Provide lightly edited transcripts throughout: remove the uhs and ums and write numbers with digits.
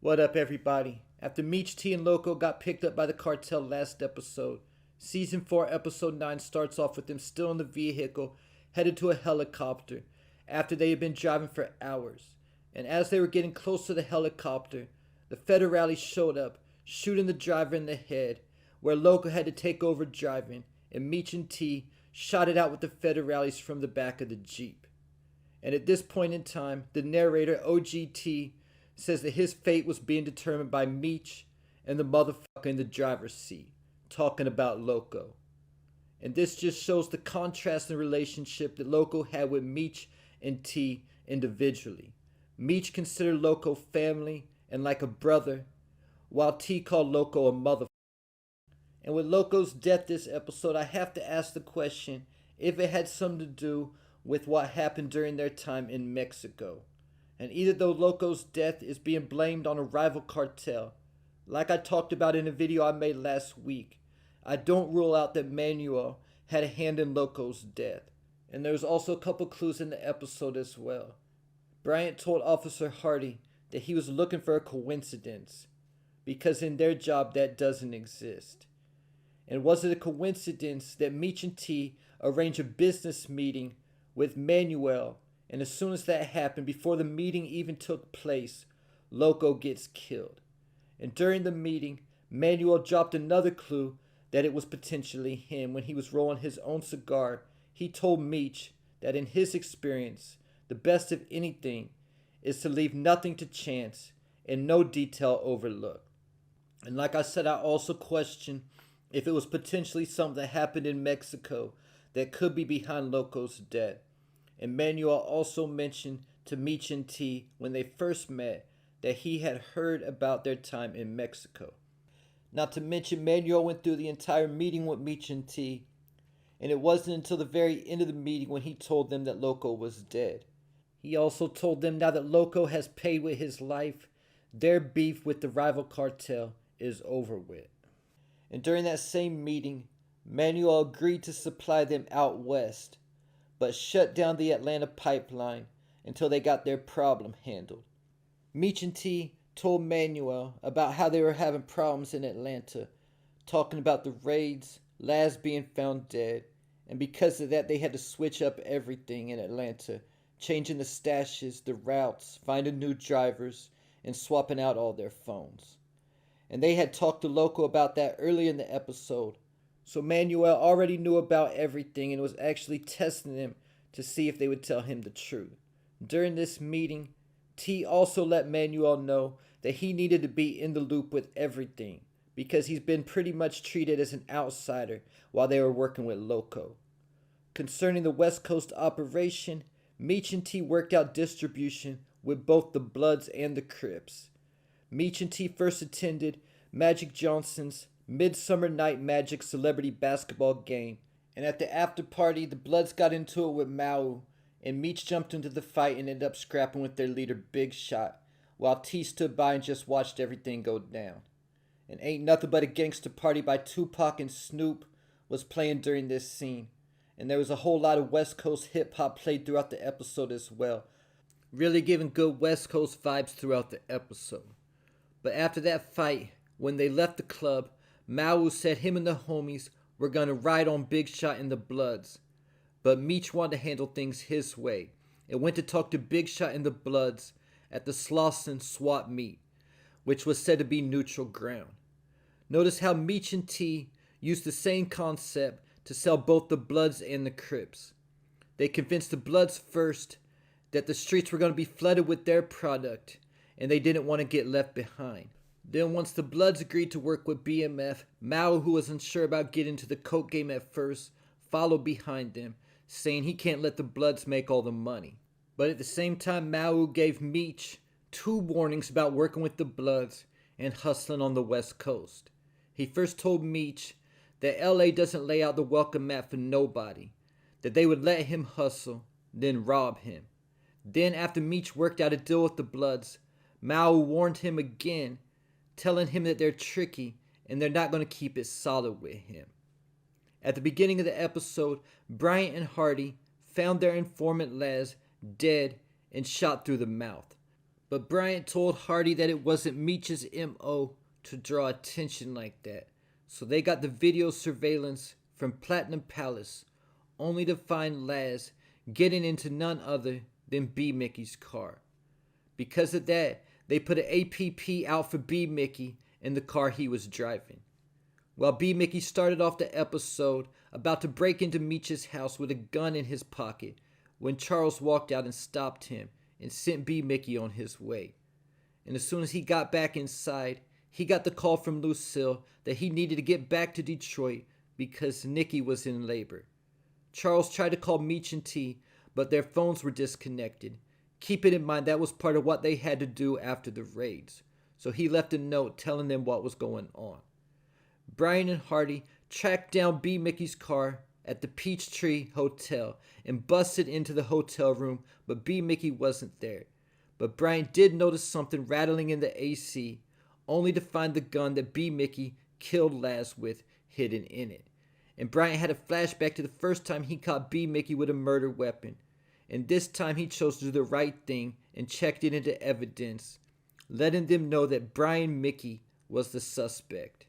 What up, everybody? After Meech, T, and Loco got picked up by the cartel last episode, Season 4, Episode 9 starts off with them still in the vehicle, headed to a helicopter, after they had been driving for hours. And as they were getting close to the helicopter, the federales showed up, shooting the driver in the head, where Loco had to take over driving, and Meech and T shot it out with the federales from the back of the Jeep. And at this point in time, the narrator, OGT, says that his fate was being determined by Meech and the motherfucker in the driver's seat, talking about Loco. And this just shows the contrast in relationship that Loco had with Meech and T individually. Meech considered Loco family and like a brother, while T called Loco a motherfucker. And with Loco's death this episode, I have to ask the question if it had something to do with what happened during their time in Mexico. And either though Loco's death is being blamed on a rival cartel, like I talked about in a video I made last week, I don't rule out that Manuel had a hand in Loco's death. And there's also a couple clues in the episode as well. Bryant told Officer Hardy that he was looking for a coincidence, because in their job that doesn't exist. And was it a coincidence that Meech and T arranged a business meeting with Manuel, and as soon as that happened, before the meeting even took place, Loco gets killed? And during the meeting, Manuel dropped another clue that it was potentially him. When he was rolling his own cigar, he told Meech that in his experience, the best of anything is to leave nothing to chance and no detail overlooked. And like I said, I also question if it was potentially something that happened in Mexico that could be behind Loco's death. And Manuel also mentioned to Meech and T when they first met that he had heard about their time in Mexico. Not to mention, Manuel went through the entire meeting with Meech and T, and it wasn't until the very end of the meeting when he told them that Loco was dead. He also told them now that Loco has paid with his life, their beef with the rival cartel is over with. And during that same meeting, Manuel agreed to supply them out west, but shut down the Atlanta pipeline until they got their problem handled. Meech and T told Manuel about how they were having problems in Atlanta, talking about the raids, Laz being found dead, and because of that they had to switch up everything in Atlanta, changing the stashes, the routes, finding new drivers, and swapping out all their phones. And they had talked to Loco about that earlier in the episode, so Manuel already knew about everything and was actually testing them to see if they would tell him the truth. During this meeting, T also let Manuel know that he needed to be in the loop with everything, because he's been pretty much treated as an outsider while they were working with Loco. Concerning the West Coast operation, Meech and T worked out distribution with both the Bloods and the Crips. Meech and T first attended Magic Johnson's Midsummer Night Magic celebrity basketball game, and at the after party the Bloods got into it with Mau, and Meech jumped into the fight and ended up scrapping with their leader Big Shot, while T stood by and just watched everything go down. And Ain't Nothing But a Gangster Party by Tupac and Snoop was playing during this scene, and there was a whole lot of West Coast hip hop played throughout the episode as well, really giving good West Coast vibes throughout the episode. But after that fight, when they left the club, Mau said him and the homies were gonna ride on Big Shot and the Bloods, but Meech wanted to handle things his way and went to talk to Big Shot and the Bloods at the Slauson swap meet, which was said to be neutral ground. Notice how Meech and T used the same concept to sell both the Bloods and the Crips. They convinced the Bloods first that the streets were going to be flooded with their product and they didn't want to get left behind. Then once the Bloods agreed to work with BMF, Mao, who was unsure about getting into the coke game at first, followed behind them, saying he can't let the Bloods make all the money. But at the same time, Mao gave Meech 2 warnings about working with the Bloods and hustling on the West Coast. He first told Meech that LA doesn't lay out the welcome mat for nobody, that they would let him hustle, then rob him. Then after Meech worked out a deal with the Bloods, Mao warned him again, telling him that they're tricky and they're not going to keep it solid with him. At the beginning of the episode, Bryant and Hardy found their informant Laz dead and shot through the mouth. But Bryant told Hardy that it wasn't Meech's MO to draw attention like that. So they got the video surveillance from Platinum Palace, only to find Laz getting into none other than B. Mickey's car. Because of that, they put an APP out for B. Mickey in the car he was driving. While B. Mickey started off the episode about to break into Meech's house with a gun in his pocket when Charles walked out and stopped him and sent B. Mickey on his way. And as soon as he got back inside, he got the call from Lucille that he needed to get back to Detroit because Nikki was in labor. Charles tried to call Meech and T, but their phones were disconnected. Keeping in mind that was part of what they had to do after the raids. So he left a note telling them what was going on. Brian and Hardy tracked down B. Mickey's car at the Peachtree Hotel and busted into the hotel room, but B. Mickey wasn't there. But Brian did notice something rattling in the AC, only to find the gun that B. Mickey killed Laz with hidden in it. And Brian had a flashback to the first time he caught B. Mickey with a murder weapon. And this time he chose to do the right thing and checked it into evidence, letting them know that Brian Mickey was the suspect.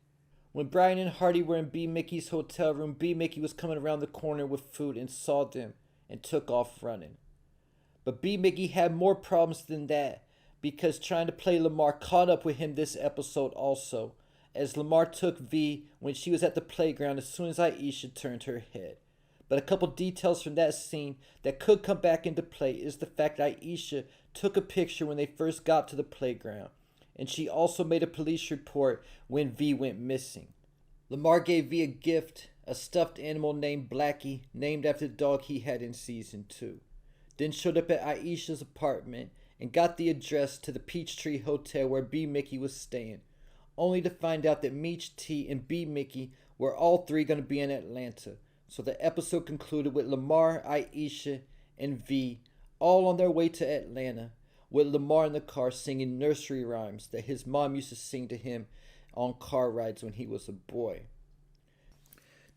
When Brian and Hardy were in B. Mickey's hotel room, B. Mickey was coming around the corner with food and saw them and took off running. But B. Mickey had more problems than that because trying to play Lamar caught up with him this episode also, as Lamar took V when she was at the playground as soon as Aisha turned her head. But a couple details from that scene that could come back into play is the fact that Aisha took a picture when they first got to the playground, and she also made a police report when V went missing. Lamar gave V a gift, a stuffed animal named Blackie, named after the dog he had in season 2. Then showed up at Aisha's apartment and got the address to the Peachtree Hotel where B. Mickey was staying, only to find out that Meech T and B. Mickey were all three going to be in Atlanta. So the episode concluded with Lamar, Aisha, and V all on their way to Atlanta, with Lamar in the car singing nursery rhymes that his mom used to sing to him on car rides when he was a boy.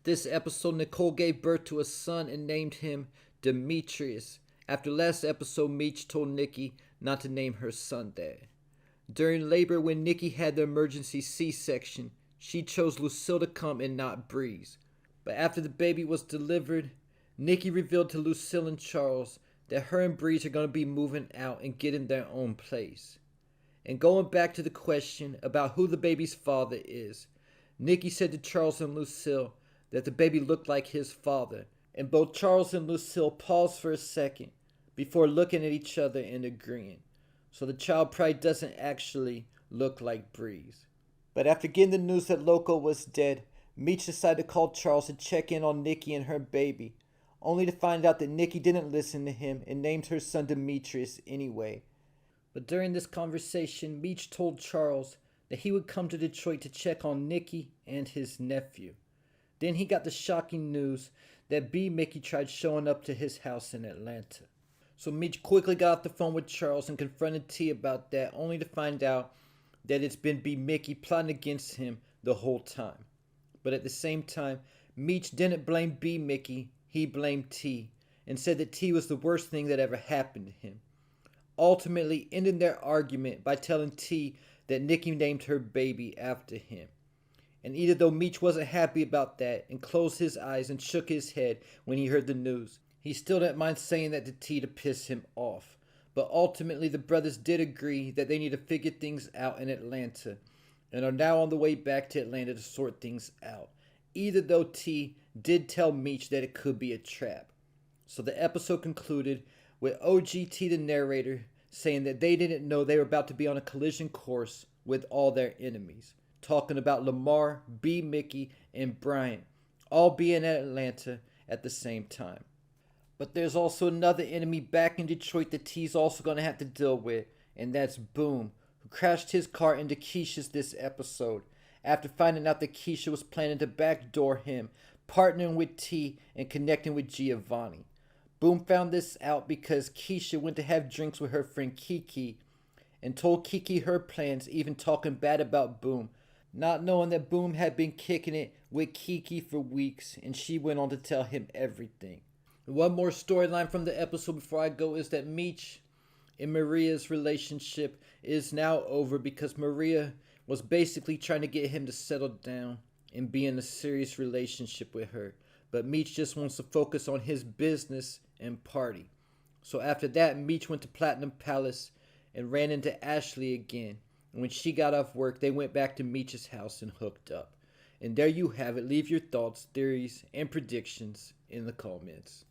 This episode, Nicole gave birth to a son and named him Demetrius. After last episode, Meech told Nikki not to name her son that. During labor, when Nikki had the emergency C-section, she chose Lucille to come and not Breeze. But after the baby was delivered, Nikki revealed to Lucille and Charles that her and Breeze are going to be moving out and getting their own place. And going back to the question about who the baby's father is, Nikki said to Charles and Lucille that the baby looked like his father, and both Charles and Lucille paused for a second before looking at each other and agreeing. So the child probably doesn't actually look like Breeze. But after getting the news that Loco was dead, Meech decided to call Charles to check in on Nikki and her baby, only to find out that Nikki didn't listen to him and named her son Demetrius anyway. But during this conversation, Meech told Charles that he would come to Detroit to check on Nikki and his nephew. Then he got the shocking news that B. Mickey tried showing up to his house in Atlanta. So Meech quickly got off the phone with Charles and confronted T about that, only to find out that it's been B. Mickey plotting against him the whole time. But at the same time, Meech didn't blame B. Mickey, he blamed T, and said that T was the worst thing that ever happened to him, ultimately ending their argument by telling T that Nikki named her baby after him. And even though Meech wasn't happy about that and closed his eyes and shook his head when he heard the news, he still didn't mind saying that to T to piss him off. But ultimately the brothers did agree that they need to figure things out in Atlanta, and are now on the way back to Atlanta to sort things out, even though T did tell Meech that it could be a trap. So the episode concluded with OGT, the narrator, saying that they didn't know they were about to be on a collision course with all their enemies, talking about Lamar, B. Mickey, and Bryant all being at Atlanta at the same time. But there's also another enemy back in Detroit that T's also going to have to deal with, and that's Boom, who crashed his car into Keisha's this episode after finding out that Keisha was planning to backdoor him, partnering with T and connecting with Giovanni. Boom found this out because Keisha went to have drinks with her friend Kiki and told Kiki her plans, even talking bad about Boom, not knowing that Boom had been kicking it with Kiki for weeks, and she went on to tell him everything. And one more storyline from the episode before I go is that Meech and Maria's relationship is now over because Maria was basically trying to get him to settle down and be in a serious relationship with her. But Meech just wants to focus on his business and party. So after that, Meech went to Platinum Palace and ran into Ashley again. And when she got off work, they went back to Meech's house and hooked up. And there you have it. Leave your thoughts, theories, and predictions in the comments.